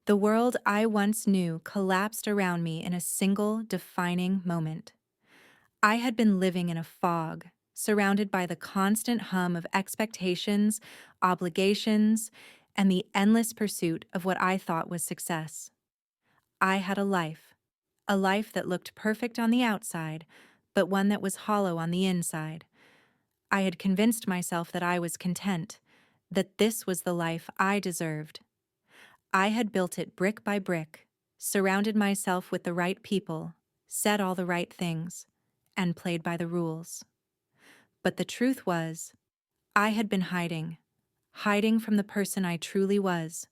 The world I once knew collapsed around me in a single defining moment. I had been living in a fog, surrounded by the constant hum of expectations, obligations, and the endless pursuit of what I thought was success. I had a life that looked perfect on the outside, but one that was hollow on the inside. I had convinced myself that I was content, that this was the life I deserved. I had built it brick by brick, surrounded myself with the right people, said all the right things, and played by the rules. But the truth was, I had been hiding from the person I truly was,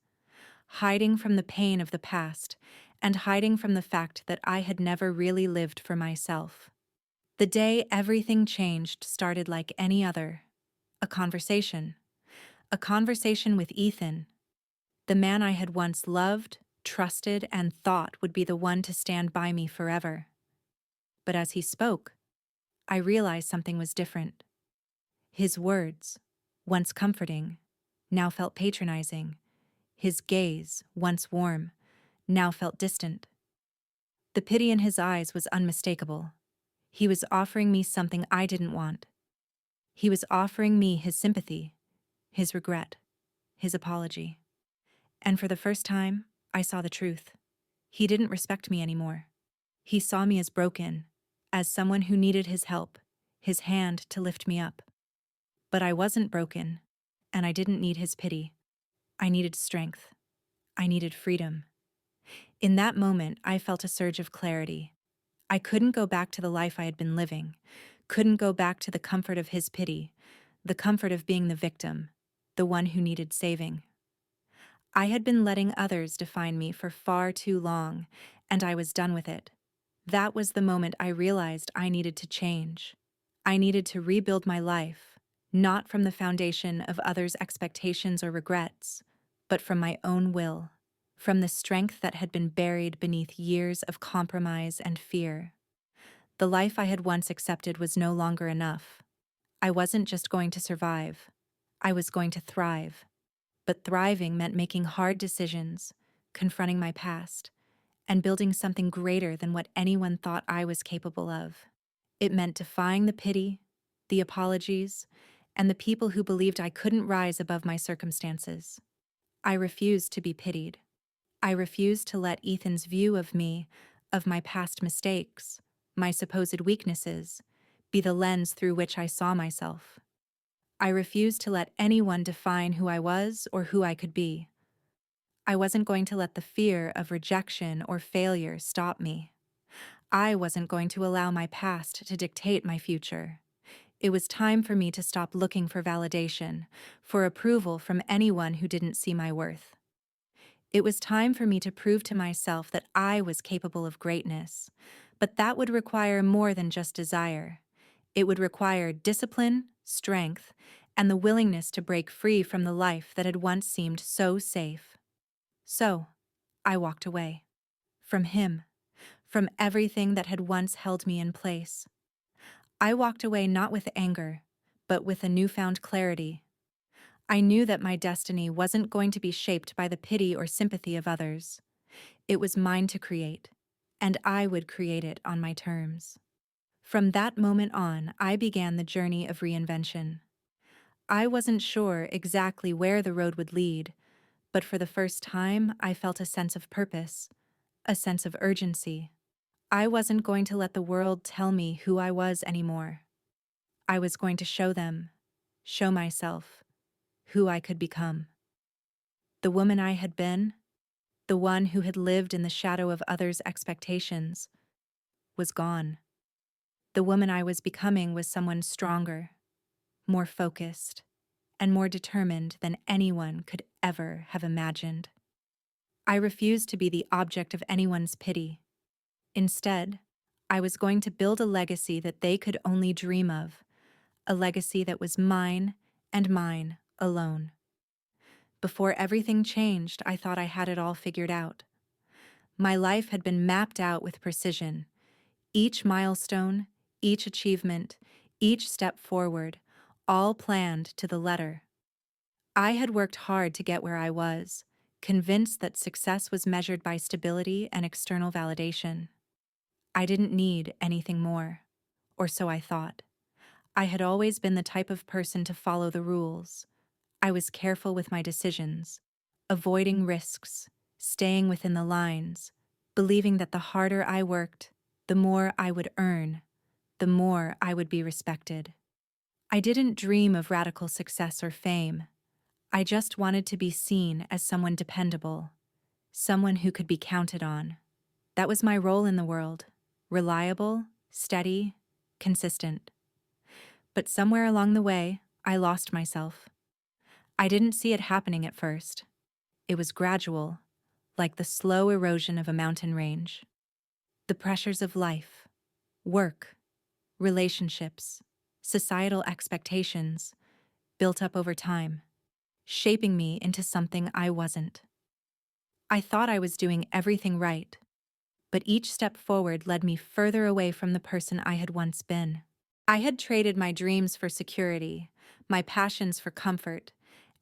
hiding from the pain of the past, and hiding from the fact that I had never really lived for myself. The day everything changed started like any other. A conversation. A conversation with Ethan, the man I had once loved, trusted, and thought would be the one to stand by me forever. But as he spoke, I realized something was different. His words, once comforting, now felt patronizing. His gaze, once warm, now felt distant. The pity in his eyes was unmistakable. He was offering me something I didn't want. He was offering me his sympathy, his regret, his apology. And for the first time, I saw the truth. He didn't respect me anymore. He saw me as broken, as someone who needed his help, his hand to lift me up. But I wasn't broken, and I didn't need his pity. I needed strength. I needed freedom. In that moment, I felt a surge of clarity. I couldn't go back to the life I had been living, couldn't go back to the comfort of his pity, the comfort of being the victim, the one who needed saving. I had been letting others define me for far too long, and I was done with it. That was the moment I realized I needed to change. I needed to rebuild my life, not from the foundation of others' expectations or regrets, but from my own will, from the strength that had been buried beneath years of compromise and fear. The life I had once accepted was no longer enough. I wasn't just going to survive. I was going to thrive. But thriving meant making hard decisions, confronting my past, and building something greater than what anyone thought I was capable of. It meant defying the pity, the apologies, and the people who believed I couldn't rise above my circumstances. I refused to be pitied. I refused to let Ethan's view of me, of my past mistakes, my supposed weaknesses, be the lens through which I saw myself. I refused to let anyone define who I was or who I could be. I wasn't going to let the fear of rejection or failure stop me. I wasn't going to allow my past to dictate my future. It was time for me to stop looking for validation, for approval from anyone who didn't see my worth. It was time for me to prove to myself that I was capable of greatness, but that would require more than just desire. It would require discipline, strength, and the willingness to break free from the life that had once seemed so safe. So, I walked away. From him. From everything that had once held me in place. I walked away not with anger, but with a newfound clarity. I knew that my destiny wasn't going to be shaped by the pity or sympathy of others. It was mine to create, and I would create it on my terms. From that moment on, I began the journey of reinvention. I wasn't sure exactly where the road would lead, but for the first time, I felt a sense of purpose, a sense of urgency. I wasn't going to let the world tell me who I was anymore. I was going to show myself, who I could become. The woman I had been, the one who had lived in the shadow of others' expectations, was gone. The woman I was becoming was someone stronger, more focused, and more determined than anyone could ever have imagined. I refused to be the object of anyone's pity. Instead, I was going to build a legacy that they could only dream of, a legacy that was mine and mine alone. Before everything changed, I thought I had it all figured out. My life had been mapped out with precision. Each milestone, each achievement, each step forward, all planned to the letter. I had worked hard to get where I was, convinced that success was measured by stability and external validation. I didn't need anything more, or so I thought. I had always been the type of person to follow the rules. I was careful with my decisions, avoiding risks, staying within the lines, believing that the harder I worked, the more I would earn, the more I would be respected. I didn't dream of radical success or fame. I just wanted to be seen as someone dependable, someone who could be counted on. That was my role in the world: reliable, steady, consistent. But somewhere along the way, I lost myself. I didn't see it happening at first. It was gradual, like the slow erosion of a mountain range. The pressures of life, work, relationships, societal expectations built up over time, shaping me into something I wasn't. I thought I was doing everything right, but each step forward led me further away from the person I had once been. I had traded my dreams for security, my passions for comfort,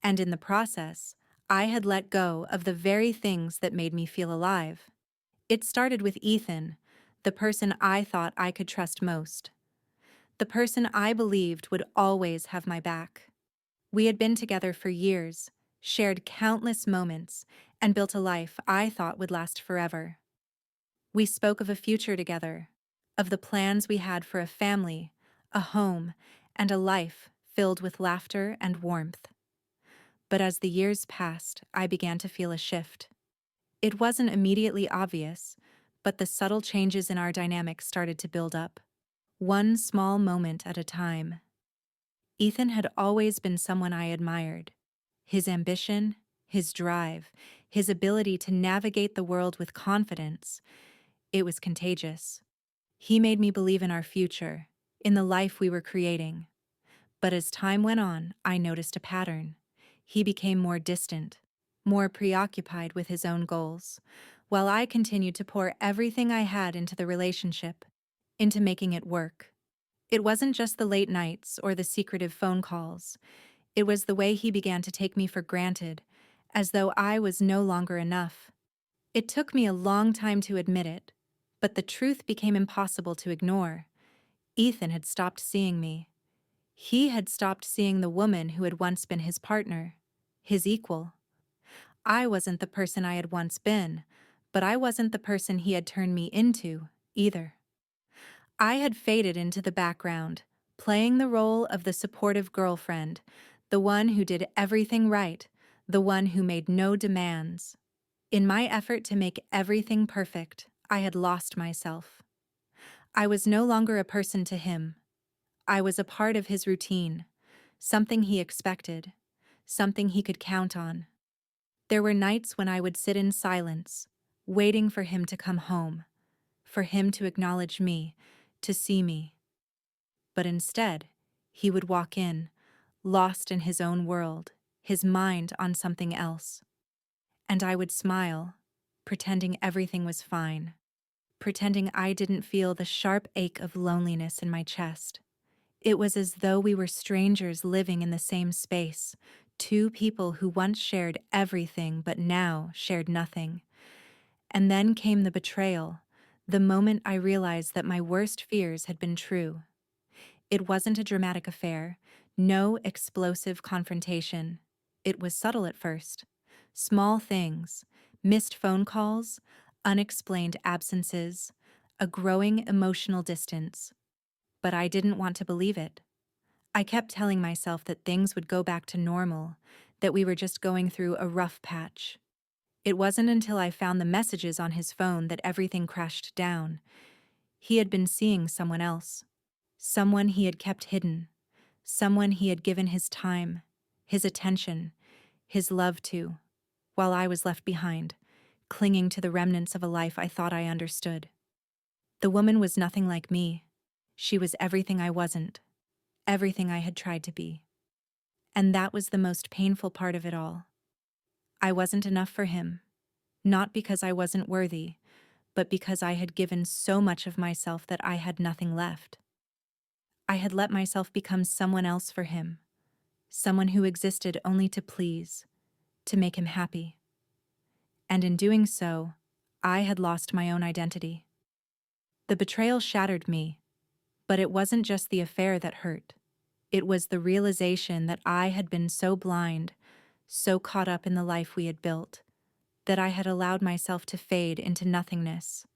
and in the process, I had let go of the very things that made me feel alive. It started with Ethan, the person I thought I could trust most, the person I believed would always have my back. We had been together for years, shared countless moments, and built a life I thought would last forever. We spoke of a future together, of the plans we had for a family, a home, and a life filled with laughter and warmth. But as the years passed, I began to feel a shift. It wasn't immediately obvious, but the subtle changes in our dynamic started to build up, one small moment at a time. Ethan had always been someone I admired. His ambition, his drive, his ability to navigate the world with confidence, it was contagious. He made me believe in our future, in the life we were creating. But as time went on, I noticed a pattern. He became more distant, more preoccupied with his own goals, while I continued to pour everything I had into the relationship, into making it work. It wasn't just the late nights or the secretive phone calls. It was the way he began to take me for granted, as though I was no longer enough. It took me a long time to admit it, but the truth became impossible to ignore. Ethan had stopped seeing me. He had stopped seeing the woman who had once been his partner, his equal. I wasn't the person I had once been, but I wasn't the person he had turned me into, either. I had faded into the background, playing the role of the supportive girlfriend, the one who did everything right, the one who made no demands. In my effort to make everything perfect, I had lost myself. I was no longer a person to him. I was a part of his routine, something he expected, something he could count on. There were nights when I would sit in silence, waiting for him to come home, for him to acknowledge me, to see me. But instead, he would walk in, lost in his own world, his mind on something else. And I would smile, pretending everything was fine, pretending I didn't feel the sharp ache of loneliness in my chest. It was as though we were strangers living in the same space, two people who once shared everything but now shared nothing. And then came the betrayal, the moment I realized that my worst fears had been true. It wasn't a dramatic affair, no explosive confrontation. It was subtle at first. Small things, missed phone calls, unexplained absences, a growing emotional distance. But I didn't want to believe it. I kept telling myself that things would go back to normal, that we were just going through a rough patch. It wasn't until I found the messages on his phone that everything crashed down. He had been seeing someone else, someone he had kept hidden, someone he had given his time, his attention, his love to, while I was left behind, clinging to the remnants of a life I thought I understood. The woman was nothing like me. She was everything I wasn't, everything I had tried to be. And that was the most painful part of it all. I wasn't enough for him, not because I wasn't worthy, but because I had given so much of myself that I had nothing left. I had let myself become someone else for him, someone who existed only to please, to make him happy. and in doing so, I had lost my own identity. The betrayal shattered me, but it wasn't just the affair that hurt. It was the realization that I had been so blind, so caught up in the life we had built, that I had allowed myself to fade into nothingness.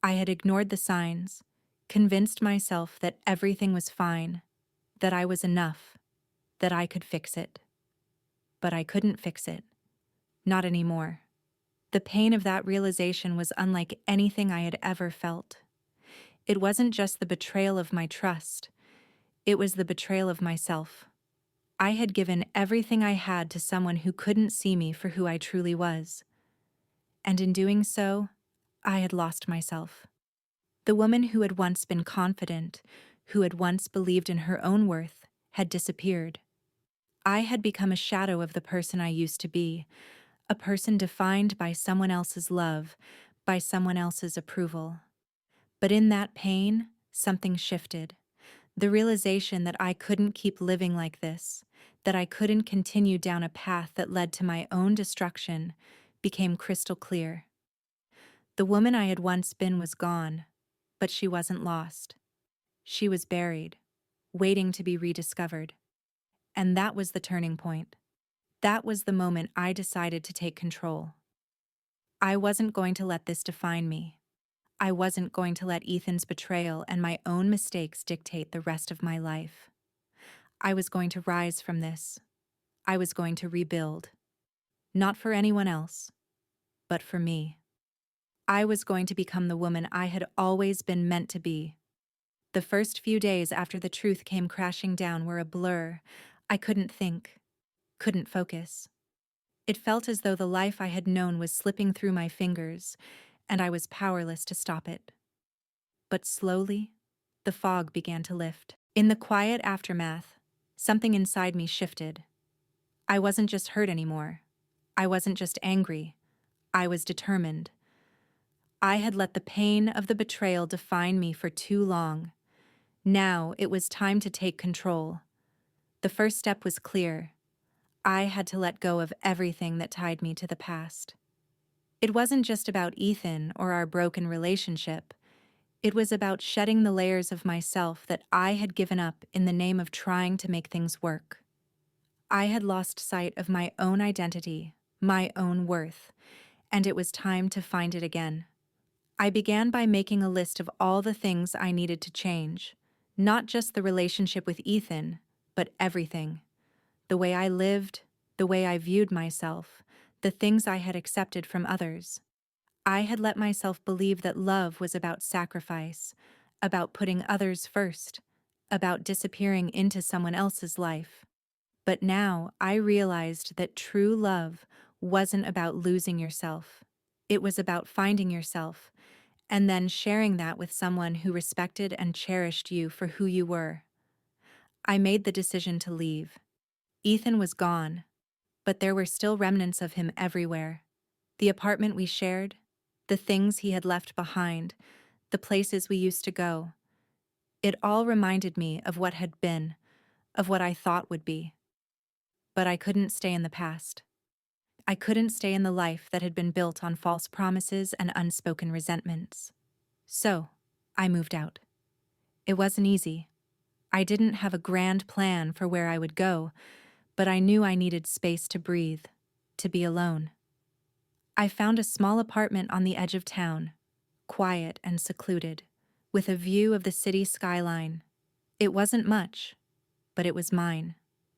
I had ignored the signs, convinced myself that everything was fine, that I was enough, that I could fix it. But I couldn't fix it. Not anymore. The pain of that realization was unlike anything I had ever felt. It wasn't just the betrayal of my trust, it was the betrayal of myself. I had given everything I had to someone who couldn't see me for who I truly was. And in doing so, I had lost myself. The woman who had once been confident, who had once believed in her own worth, had disappeared. I had become a shadow of the person I used to be, a person defined by someone else's love, by someone else's approval. But in that pain, something shifted. The realization that I couldn't keep living like this, that I couldn't continue down a path that led to my own destruction, became crystal clear. The woman I had once been was gone, but she wasn't lost. She was buried, waiting to be rediscovered. And that was the turning point. That was the moment I decided to take control. I wasn't going to let this define me. I wasn't going to let Ethan's betrayal and my own mistakes dictate the rest of my life. I was going to rise from this. I was going to rebuild. Not for anyone else, but for me. I was going to become the woman I had always been meant to be. The first few days after the truth came crashing down were a blur. I couldn't think, couldn't focus. It felt as though the life I had known was slipping through my fingers, and I was powerless to stop it. But slowly, the fog began to lift. In the quiet aftermath, something inside me shifted. I wasn't just hurt anymore. I wasn't just angry. I was determined. I had let the pain of the betrayal define me for too long. Now it was time to take control. The first step was clear. I had to let go of everything that tied me to the past. It wasn't just about Ethan or our broken relationship. It was about shedding the layers of myself that I had given up in the name of trying to make things work. I had lost sight of my own identity, my own worth, and it was time to find it again. I began by making a list of all the things I needed to change, not just the relationship with Ethan, but everything. The way I lived, the way I viewed myself, the things I had accepted from others. I had let myself believe that love was about sacrifice, about putting others first, about disappearing into someone else's life. But now I realized that true love wasn't about losing yourself. It was about finding yourself, and then sharing that with someone who respected and cherished you for who you were. I made the decision to leave. Ethan was gone, but there were still remnants of him everywhere. The apartment we shared, the things he had left behind, the places we used to go. It all reminded me of what had been, of what I thought would be. But I couldn't stay in the past. I couldn't stay in the life that had been built on false promises and unspoken resentments. So, I moved out. It wasn't easy. I didn't have a grand plan for where I would go, but I knew I needed space to breathe, to be alone. I found a small apartment on the edge of town, quiet and secluded, with a view of the city skyline. It wasn't much, but it was mine.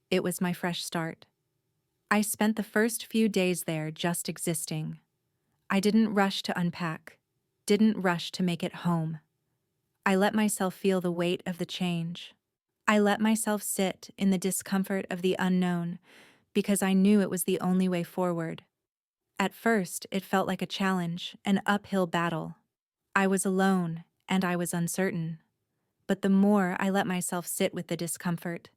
It was my fresh start. I spent the first few days there just existing. I didn't rush to unpack, didn't rush to make it home. I let myself feel the weight of the change. I let myself sit in the discomfort of the unknown because I knew it was the only way forward. At first, it felt like a challenge, an uphill battle. I was alone, and I was uncertain. But the more I let myself sit with the discomfort,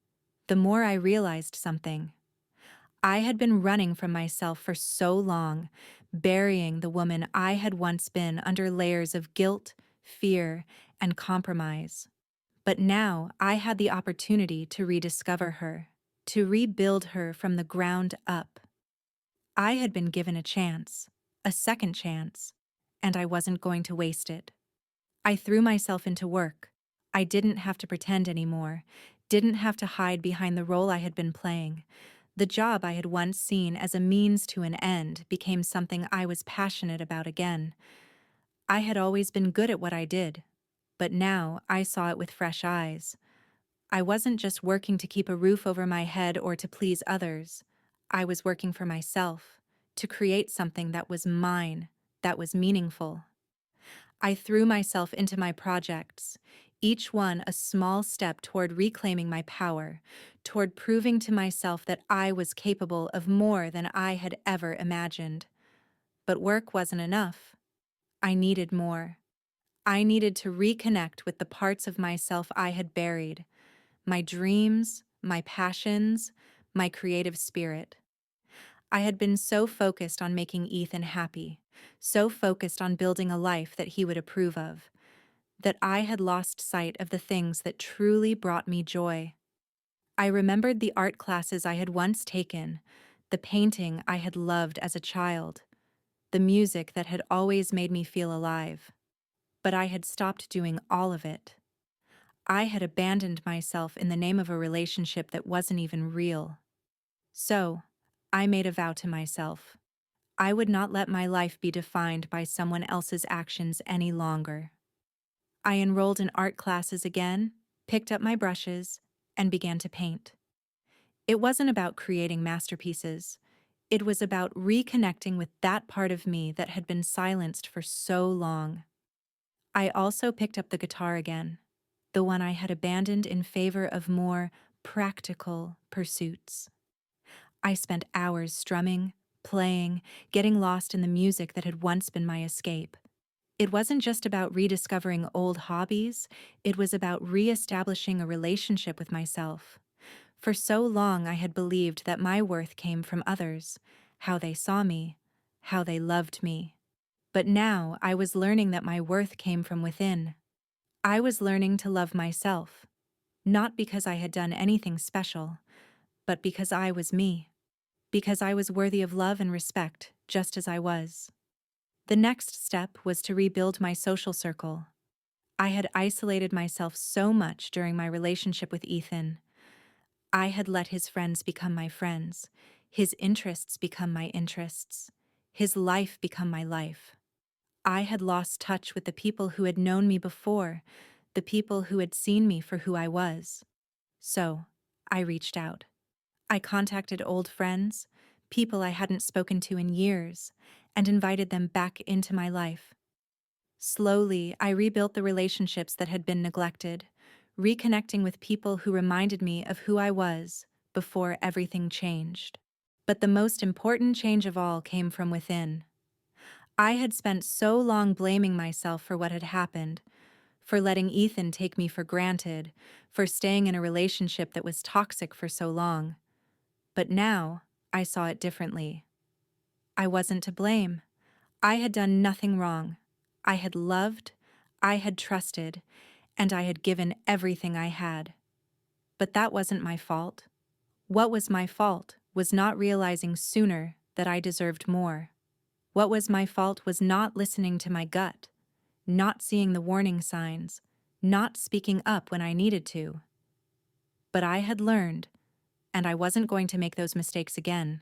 the more I realized something. I had been running from myself for so long, burying the woman I had once been under layers of guilt, fear, and compromise. But now I had the opportunity to rediscover her, to rebuild her from the ground up. I had been given a chance, a second chance, and I wasn't going to waste it. I threw myself into work. I didn't have to pretend anymore, didn't have to hide behind the role I had been playing. The job I had once seen as a means to an end became something I was passionate about again. I had always been good at what I did, but now I saw it with fresh eyes. I wasn't just working to keep a roof over my head or to please others. I was working for myself, to create something that was mine, that was meaningful. I threw myself into my projects, each one a small step toward reclaiming my power, toward proving to myself that I was capable of more than I had ever imagined. But work wasn't enough. I needed more. I needed to reconnect with the parts of myself I had buried, my dreams, my passions, my creative spirit. I had been so focused on making Ethan happy, so focused on building a life that he would approve of, that I had lost sight of the things that truly brought me joy. I remembered the art classes I had once taken, the painting I had loved as a child, the music that had always made me feel alive. But I had stopped doing all of it. I had abandoned myself in the name of a relationship that wasn't even real. So, I made a vow to myself. I would not let my life be defined by someone else's actions any longer. I enrolled in art classes again, picked up my brushes, and began to paint. It wasn't about creating masterpieces. It was about reconnecting with that part of me that had been silenced for so long. I also picked up the guitar again, the one I had abandoned in favor of more practical pursuits. I spent hours strumming, playing, getting lost in the music that had once been my escape. It wasn't just about rediscovering old hobbies, it was about reestablishing a relationship with myself. For so long, I had believed that my worth came from others, how they saw me, how they loved me. But now I was learning that my worth came from within. I was learning to love myself, not because I had done anything special, but because I was me, because I was worthy of love and respect just as I was. The next step was to rebuild my social circle. I had isolated myself so much during my relationship with Ethan. I had let his friends become my friends, his interests become my interests, his life become my life. I had lost touch with the people who had known me before, the people who had seen me for who I was. So, I reached out. I contacted old friends, people I hadn't spoken to in years, and invited them back into my life. Slowly, I rebuilt the relationships that had been neglected, reconnecting with people who reminded me of who I was before everything changed. But the most important change of all came from within. I had spent so long blaming myself for what had happened, for letting Ethan take me for granted, for staying in a relationship that was toxic for so long. But now, I saw it differently. I wasn't to blame. I had done nothing wrong. I had loved, I had trusted, and I had given everything I had. But that wasn't my fault. What was my fault was not realizing sooner that I deserved more. What was my fault was not listening to my gut, not seeing the warning signs, not speaking up when I needed to. But I had learned, and I wasn't going to make those mistakes again.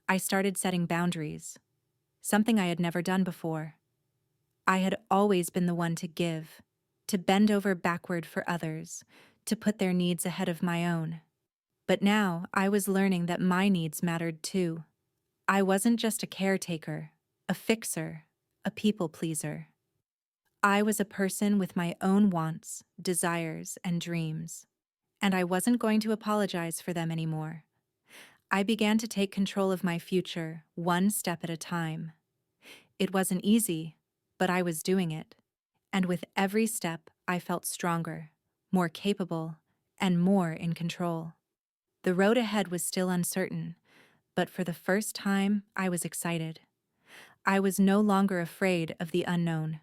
I started setting boundaries, something I had never done before. I had always been the one to give, to bend over backward for others, to put their needs ahead of my own. But now I was learning that my needs mattered too. I wasn't just a caretaker, a fixer, a people pleaser. I was a person with my own wants, desires, and dreams, and I wasn't going to apologize for them anymore. I began to take control of my future, one step at a time. It wasn't easy, but I was doing it. And with every step, I felt stronger, more capable, and more in control. The road ahead was still uncertain, but for the first time, I was excited. I was no longer afraid of the unknown.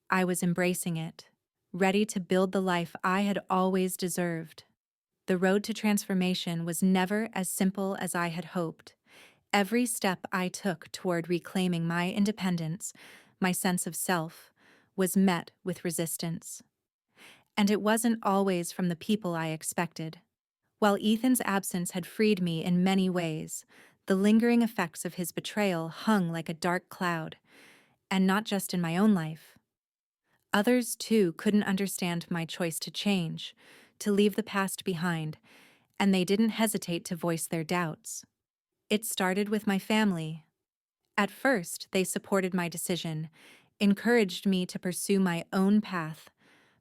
I was embracing it, ready to build the life I had always deserved. The road to transformation was never as simple as I had hoped, Every step I took toward reclaiming my independence, my sense of self, was met with resistance. And it wasn't always from the people I expected. While Ethan's absence had freed me in many ways, the lingering effects of his betrayal hung like a dark cloud, and not just in my own life. Others, too, couldn't understand my choice to change, to leave the past behind, and they didn't hesitate to voice their doubts. It started with my family. At first, they supported my decision, encouraged me to pursue my own path.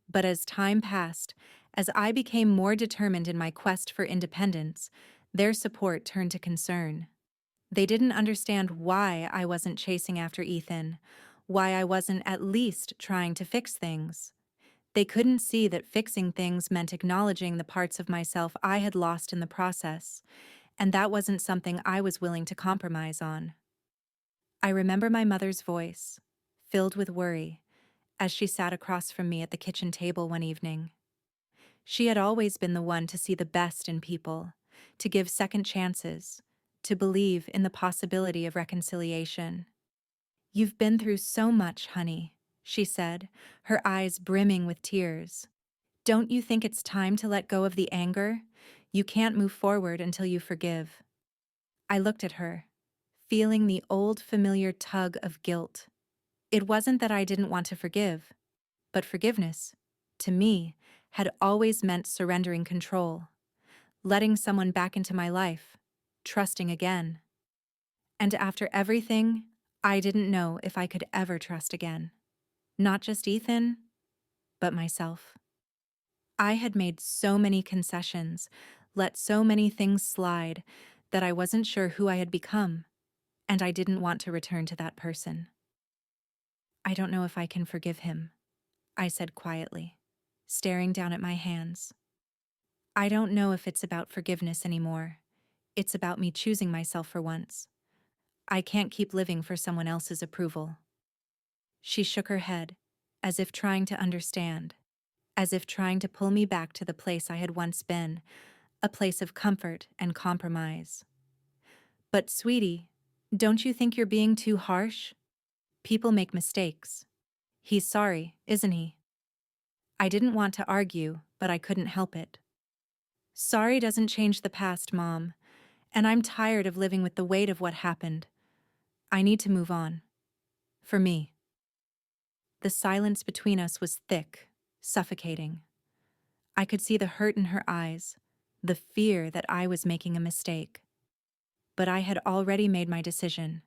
But as time passed, as I became more determined in my quest for independence, their support turned to concern. They didn't understand why I wasn't chasing after Ethan, why I wasn't at least trying to fix things. They couldn't see that fixing things meant acknowledging the parts of myself I had lost in the process, and that wasn't something I was willing to compromise on. I remember my mother's voice, filled with worry, as she sat across from me at the kitchen table one evening. She had always been the one to see the best in people, to give second chances, to believe in the possibility of reconciliation. "You've been through so much, honey," she said, her eyes brimming with tears. "Don't you think it's time to let go of the anger? You can't move forward until you forgive." I looked at her, feeling the old familiar tug of guilt. It wasn't that I didn't want to forgive, but forgiveness, to me, had always meant surrendering control, letting someone back into my life, trusting again. And after everything, I didn't know if I could ever trust again. Not just Ethan, but myself. I had made so many concessions, let so many things slide, that I wasn't sure who I had become, and I didn't want to return to that person. "I don't know if I can forgive him," I said quietly, staring down at my hands. "I don't know if it's about forgiveness anymore. It's about me choosing myself for once. I can't keep living for someone else's approval." She shook her head, as if trying to understand, as if trying to pull me back to the place I had once been, a place of comfort and compromise. "But, sweetie, don't you think you're being too harsh? People make mistakes. He's sorry, isn't he?" I didn't want to argue, but I couldn't help it. "Sorry doesn't change the past, Mom, and I'm tired of living with the weight of what happened. I need to move on. For me." The silence between us was thick, suffocating. I could see the hurt in her eyes, the fear that I was making a mistake. But I had already made my decision.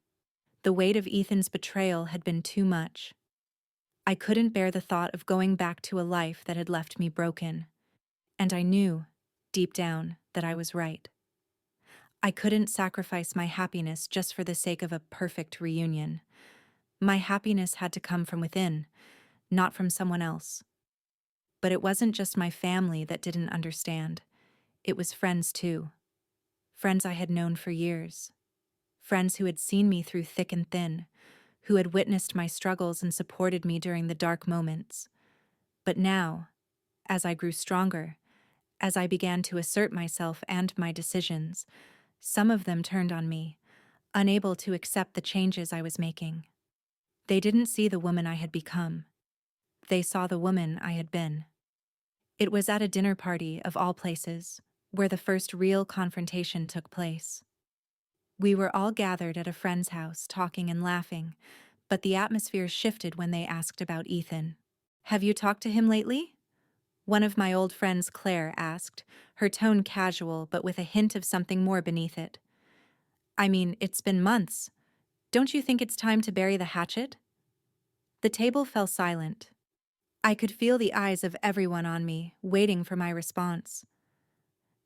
The weight of Ethan's betrayal had been too much. I couldn't bear the thought of going back to a life that had left me broken. And I knew, deep down, that I was right. I couldn't sacrifice my happiness just for the sake of a perfect reunion. My happiness had to come from within, not from someone else. But it wasn't just my family that didn't understand. It was friends too. Friends I had known for years. Friends who had seen me through thick and thin, who had witnessed my struggles and supported me during the dark moments. But now, as I grew stronger, as I began to assert myself and my decisions, some of them turned on me, unable to accept the changes I was making. They didn't see the woman I had become. They saw the woman I had been. It was at a dinner party, of all places, where the first real confrontation took place. We were all gathered at a friend's house, talking and laughing, but the atmosphere shifted when they asked about Ethan. "Have you talked to him lately?" One of my old friends, Claire, asked, her tone casual but with a hint of something more beneath it. "I mean, it's been months. Don't you think it's time to bury the hatchet?" The table fell silent. I could feel the eyes of everyone on me, waiting for my response.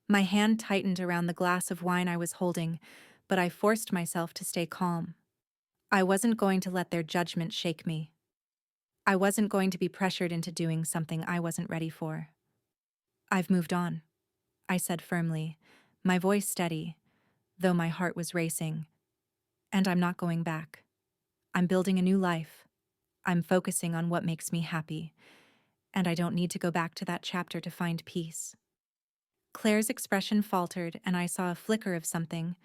My hand tightened around the glass of wine I was holding, but I forced myself to stay calm. I wasn't going to let their judgment shake me. I wasn't going to be pressured into doing something I wasn't ready for. "I've moved on," I said firmly, my voice steady, though my heart was racing. "And I'm not going back. I'm building a new life. I'm focusing on what makes me happy, and I don't need to go back to that chapter to find peace." Claire's expression faltered, and I saw a flicker of something,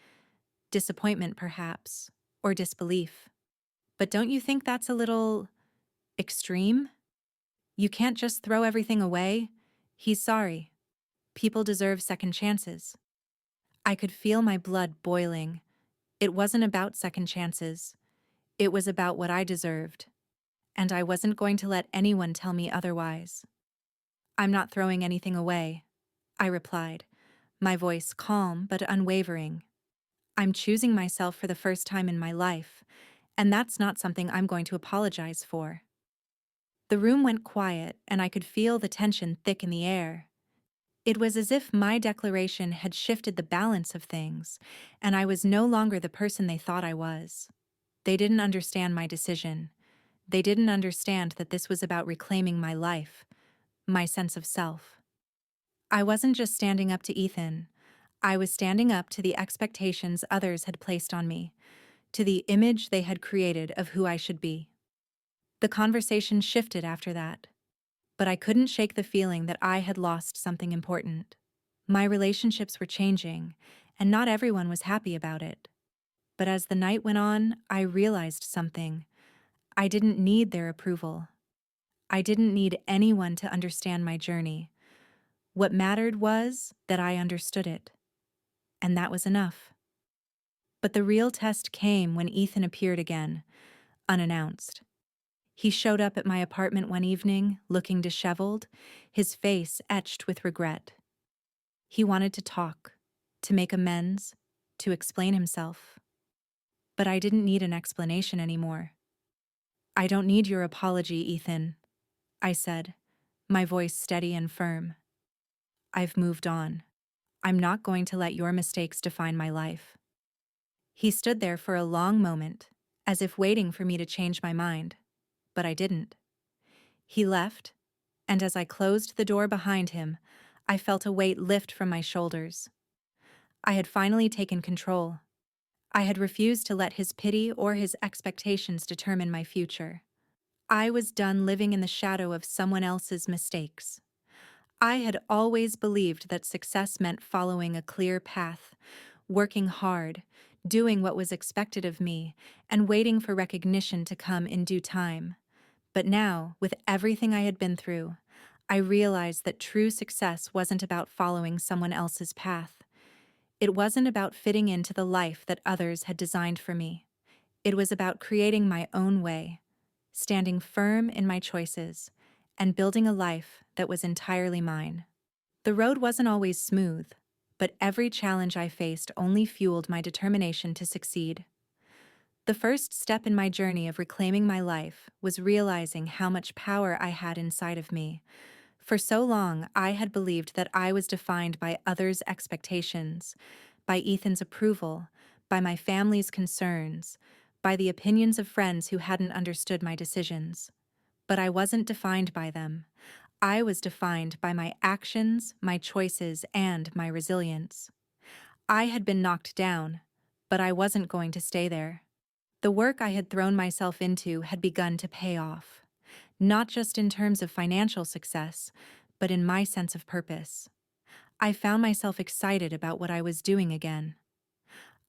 disappointment perhaps, or disbelief. But don't you think that's a little extreme? You can't just throw everything away. He's sorry. People deserve second chances. I could feel my blood boiling. It wasn't about second chances. It was about what I deserved. And I wasn't going to let anyone tell me otherwise. I'm not throwing anything away, I replied, my voice calm but unwavering. I'm choosing myself for the first time in my life, and that's not something I'm going to apologize for. The room went quiet, and I could feel the tension thick in the air. It was as if my declaration had shifted the balance of things, and I was no longer the person they thought I was. They didn't understand my decision. They didn't understand that this was about reclaiming my life, my sense of self. I wasn't just standing up to Ethan. I was standing up to the expectations others had placed on me, to the image they had created of who I should be. The conversation shifted after that, but I couldn't shake the feeling that I had lost something important. My relationships were changing, and not everyone was happy about it. But as the night went on, I realized something. I didn't need their approval. I didn't need anyone to understand my journey. What mattered was that I understood it, and that was enough. But the real test came when Ethan appeared again, unannounced. He showed up at my apartment one evening, looking disheveled, his face etched with regret. He wanted to talk, to make amends, to explain himself. But I didn't need an explanation anymore. I don't need your apology, Ethan, I said, my voice steady and firm. I've moved on. I'm not going to let your mistakes define my life. He stood there for a long moment, as if waiting for me to change my mind, but I didn't. He left, and as I closed the door behind him, I felt a weight lift from my shoulders. I had finally taken control. I had refused to let his pity or his expectations determine my future. I was done living in the shadow of someone else's mistakes. I had always believed that success meant following a clear path, working hard, doing what was expected of me, and waiting for recognition to come in due time. But now, with everything I had been through, I realized that true success wasn't about following someone else's path. It wasn't about fitting into the life that others had designed for me. It was about creating my own way, standing firm in my choices, and building a life that was entirely mine. The road wasn't always smooth, but every challenge I faced only fueled my determination to succeed. The first step in my journey of reclaiming my life was realizing how much power I had inside of me. For so long, I had believed that I was defined by others' expectations, by Ethan's approval, by my family's concerns, by the opinions of friends who hadn't understood my decisions. But I wasn't defined by them. I was defined by my actions, my choices, and my resilience. I had been knocked down, but I wasn't going to stay there. The work I had thrown myself into had begun to pay off, not just in terms of financial success, but in my sense of purpose. I found myself excited about what I was doing again.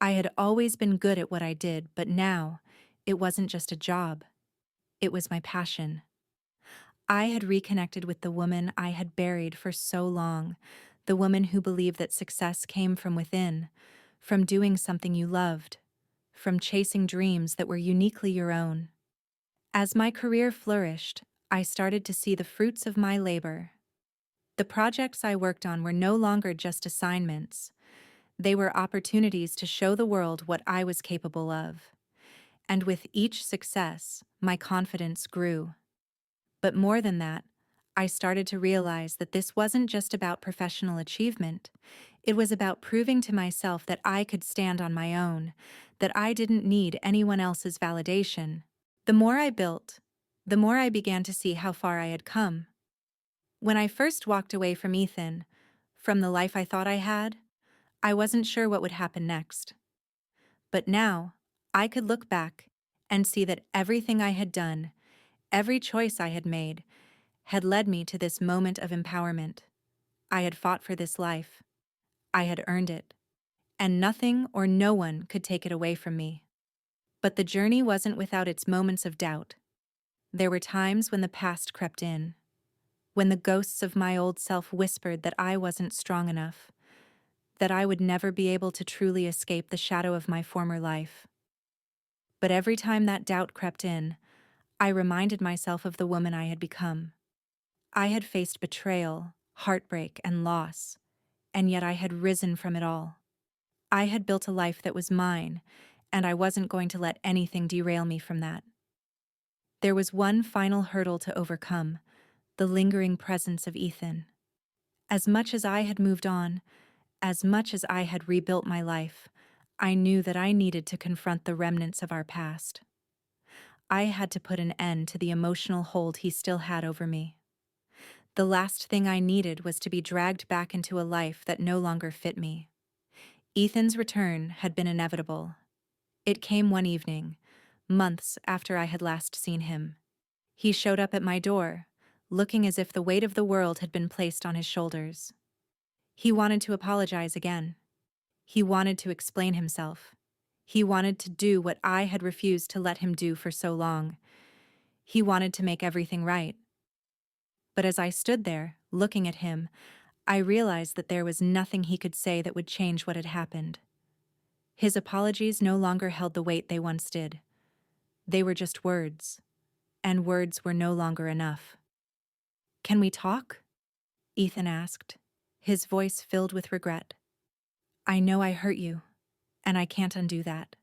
I had always been good at what I did, but now, it wasn't just a job. It was my passion. I had reconnected with the woman I had buried for so long, the woman who believed that success came from within, from doing something you loved, from chasing dreams that were uniquely your own. As my career flourished, I started to see the fruits of my labor. The projects I worked on were no longer just assignments. They were opportunities to show the world what I was capable of. And with each success, my confidence grew. But more than that, I started to realize that this wasn't just about professional achievement. It was about proving to myself that I could stand on my own, that I didn't need anyone else's validation. The more I built, the more I began to see how far I had come. When I first walked away from Ethan, from the life I thought I had, I wasn't sure what would happen next. But now, I could look back and see that everything I had done, every choice I had made, had led me to this moment of empowerment. I had fought for this life. I had earned it. and nothing or no one could take it away from me. But the journey wasn't without its moments of doubt. There were times when the past crept in, when the ghosts of my old self whispered that I wasn't strong enough, that I would never be able to truly escape the shadow of my former life. But every time that doubt crept in, I reminded myself of the woman I had become. I had faced betrayal, heartbreak, and loss, and yet I had risen from it all. I had built a life that was mine, and I wasn't going to let anything derail me from that. There was one final hurdle to overcome: the lingering presence of Ethan. As much as I had moved on, as much as I had rebuilt my life, I knew that I needed to confront the remnants of our past. I had to put an end to the emotional hold he still had over me. The last thing I needed was to be dragged back into a life that no longer fit me. Ethan's return had been inevitable. It came one evening, months after I had last seen him. He showed up at my door, looking as if the weight of the world had been placed on his shoulders. He wanted to apologize again. He wanted to explain himself. He wanted to do what I had refused to let him do for so long. He wanted to make everything right. But as I stood there, looking at him, I realized that there was nothing he could say that would change what had happened. His apologies no longer held the weight they once did. They were just words, and words were no longer enough. "Can we talk?" Ethan asked, his voice filled with regret. "I know I hurt you, and I can't undo that.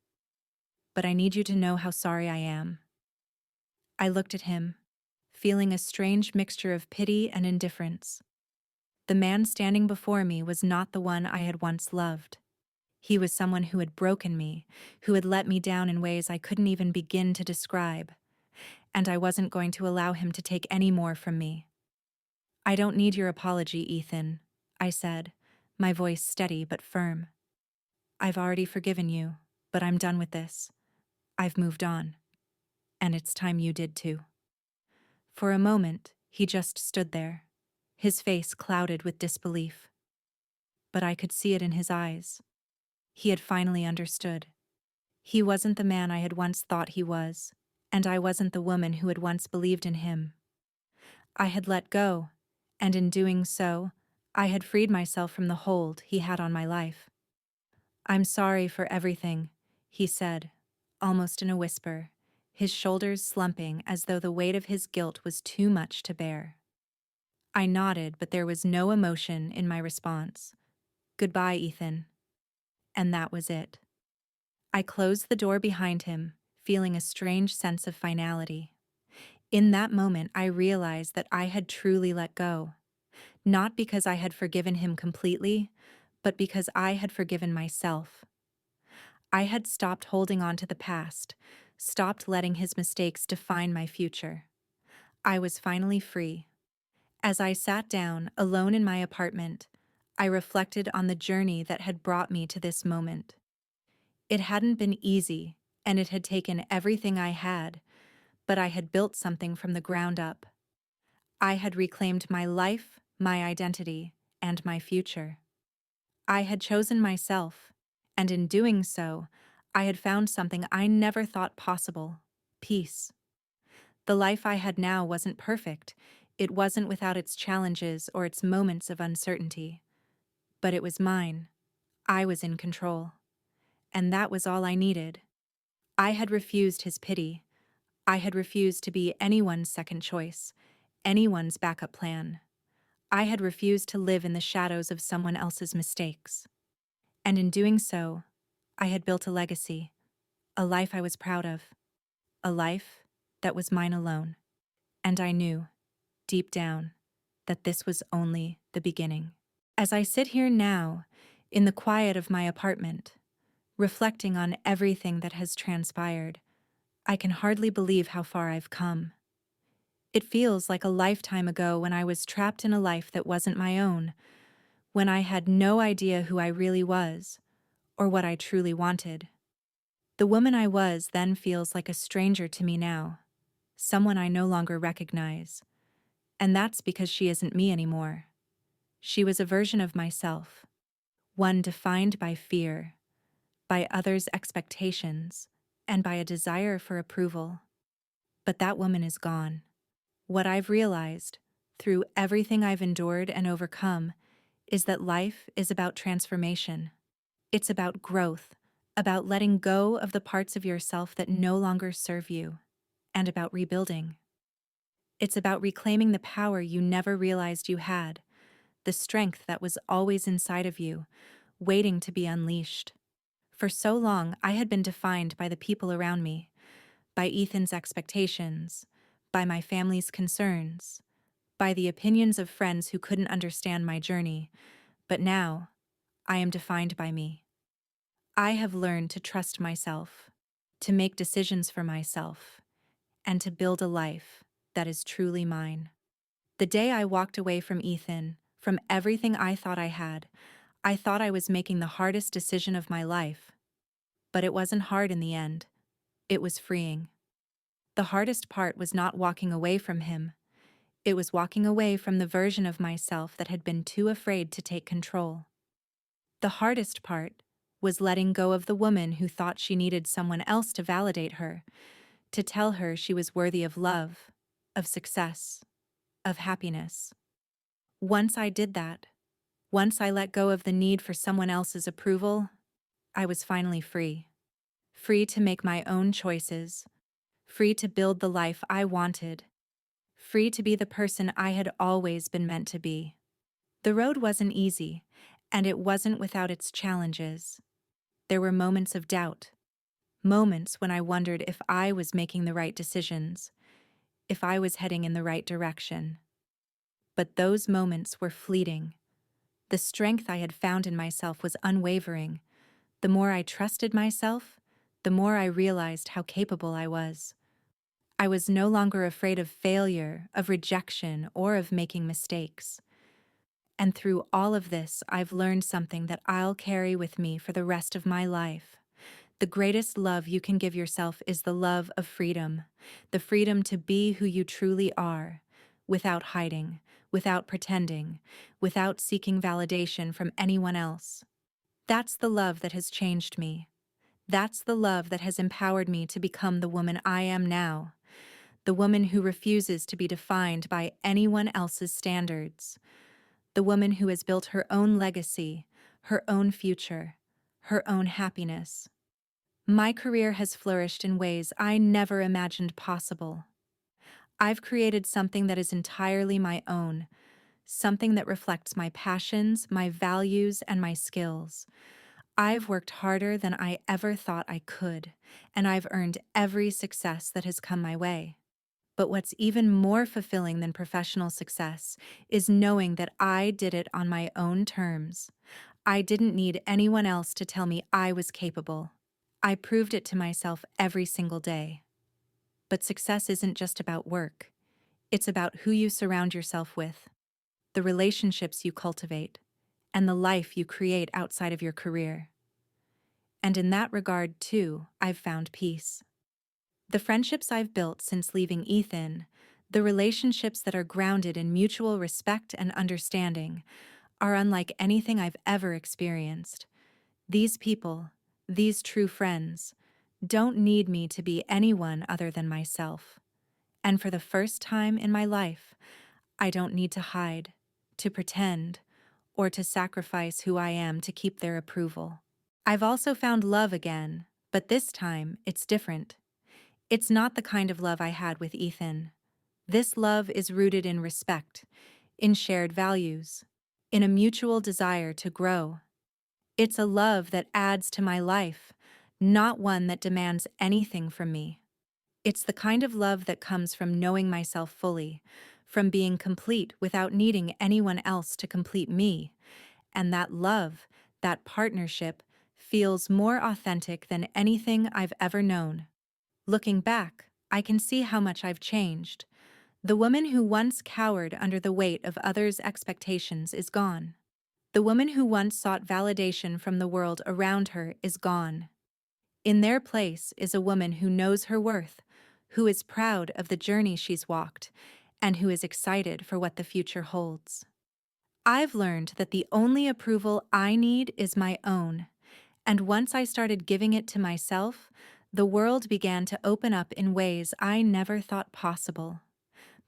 But I need you to know how sorry I am." I looked at him, feeling a strange mixture of pity and indifference. The man standing before me was not the one I had once loved. He was someone who had broken me, who had let me down in ways I couldn't even begin to describe, and I wasn't going to allow him to take any more from me. "I don't need your apology, Ethan," I said, my voice steady but firm. "I've already forgiven you, but I'm done with this. I've moved on. And it's time you did too." For a moment, he just stood there, his face clouded with disbelief. But I could see it in his eyes. He had finally understood. He wasn't the man I had once thought he was, and I wasn't the woman who had once believed in him. I had let go, and in doing so, I had freed myself from the hold he had on my life. "I'm sorry for everything," he said, almost in a whisper, his shoulders slumping as though the weight of his guilt was too much to bear. I nodded, but there was no emotion in my response. "Goodbye, Ethan." And that was it. I closed the door behind him, feeling a strange sense of finality. In that moment, I realized that I had truly let go, not because I had forgiven him completely, but because I had forgiven myself. I had stopped holding on to the past, stopped letting his mistakes define my future. I was finally free. As I sat down, alone in my apartment, I reflected on the journey that had brought me to this moment. It hadn't been easy, and it had taken everything I had, but I had built something from the ground up. I had reclaimed my life, my identity, and my future. I had chosen myself, and in doing so, I had found something I never thought possible: peace. The life I had now wasn't perfect. It wasn't without its challenges or its moments of uncertainty. But it was mine. I was in control. And that was all I needed. I had refused his pity. I had refused to be anyone's second choice, anyone's backup plan. I had refused to live in the shadows of someone else's mistakes. And in doing so, I had built a legacy, a life I was proud of, a life that was mine alone. And I knew, deep down, that this was only the beginning. As I sit here now, in the quiet of my apartment, reflecting on everything that has transpired, I can hardly believe how far I've come. It feels like a lifetime ago when I was trapped in a life that wasn't my own, when I had no idea who I really was, or what I truly wanted. The woman I was then feels like a stranger to me now, someone I no longer recognize. And that's because she isn't me anymore. She was a version of myself, one defined by fear, by others' expectations, and by a desire for approval. But that woman is gone. What I've realized, through everything I've endured and overcome, is that life is about transformation. It's about growth, about letting go of the parts of yourself that no longer serve you, and about rebuilding. It's about reclaiming the power you never realized you had, the strength that was always inside of you, waiting to be unleashed. For so long, I had been defined by the people around me, by Ethan's expectations, by my family's concerns, by the opinions of friends who couldn't understand my journey. But now, I am defined by me. I have learned to trust myself, to make decisions for myself, and to build a life that is truly mine. The day I walked away from Ethan, from everything I thought I thought I was making the hardest decision of my life. But it wasn't hard in the end. It was freeing. The hardest part was not walking away from him. It was walking away from the version of myself that had been too afraid to take control. The hardest part was letting go of the woman who thought she needed someone else to validate her, to tell her she was worthy of love, of success, of happiness. Once I did that, once I let go of the need for someone else's approval, I was finally free. Free to make my own choices, free to build the life I wanted, free to be the person I had always been meant to be. The road wasn't easy, and it wasn't without its challenges. There were moments of doubt, moments when I wondered if I was making the right decisions, if I was heading in the right direction. But those moments were fleeting. The strength I had found in myself was unwavering. The more I trusted myself, the more I realized how capable I was. I was no longer afraid of failure, of rejection, or of making mistakes. And through all of this, I've learned something that I'll carry with me for the rest of my life. The greatest love you can give yourself is the love of freedom, the freedom to be who you truly are, without hiding, without pretending, without seeking validation from anyone else. That's the love that has changed me. That's the love that has empowered me to become the woman I am now, the woman who refuses to be defined by anyone else's standards, the woman who has built her own legacy, her own future, her own happiness. My career has flourished in ways I never imagined possible. I've created something that is entirely my own, something that reflects my passions, my values, and my skills. I've worked harder than I ever thought I could, and I've earned every success that has come my way. But what's even more fulfilling than professional success is knowing that I did it on my own terms. I didn't need anyone else to tell me I was capable. I proved it to myself every single day. But success isn't just about work. It's about who you surround yourself with, the relationships you cultivate, and the life you create outside of your career. And in that regard, too, I've found peace. The friendships I've built since leaving Ethan, the relationships that are grounded in mutual respect and understanding, are unlike anything I've ever experienced. These people, these true friends, don't need me to be anyone other than myself. And for the first time in my life, I don't need to hide, to pretend, or to sacrifice who I am to keep their approval. I've also found love again, but this time it's different. It's not the kind of love I had with Ethan. This love is rooted in respect, in shared values, in a mutual desire to grow. It's a love that adds to my life, not one that demands anything from me. It's the kind of love that comes from knowing myself fully, from being complete without needing anyone else to complete me. And that love, that partnership, feels more authentic than anything I've ever known. Looking back, I can see how much I've changed. The woman who once cowered under the weight of others' expectations is gone. The woman who once sought validation from the world around her is gone. In their place is a woman who knows her worth, who is proud of the journey she's walked, and who is excited for what the future holds. I've learned that the only approval I need is my own, and once I started giving it to myself, the world began to open up in ways I never thought possible.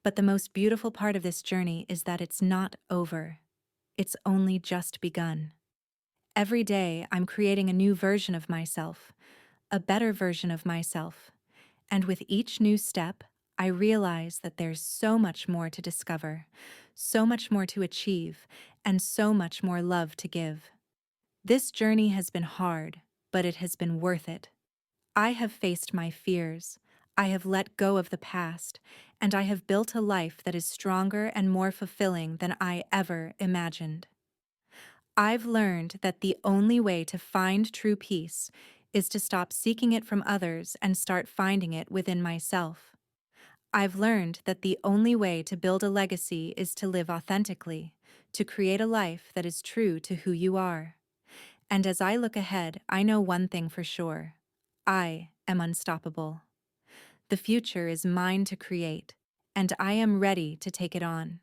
But the most beautiful part of this journey is that it's not over. It's only just begun. Every day, I'm creating a new version of myself, a better version of myself. And with each new step, I realize that there's so much more to discover, so much more to achieve, and so much more love to give. This journey has been hard, but it has been worth it. I have faced my fears, I have let go of the past, and I have built a life that is stronger and more fulfilling than I ever imagined. I've learned that the only way to find true peace is to stop seeking it from others and start finding it within myself. I've learned that the only way to build a legacy is to live authentically, to create a life that is true to who you are. And as I look ahead, I know one thing for sure. I am unstoppable. The future is mine to create, and I am ready to take it on.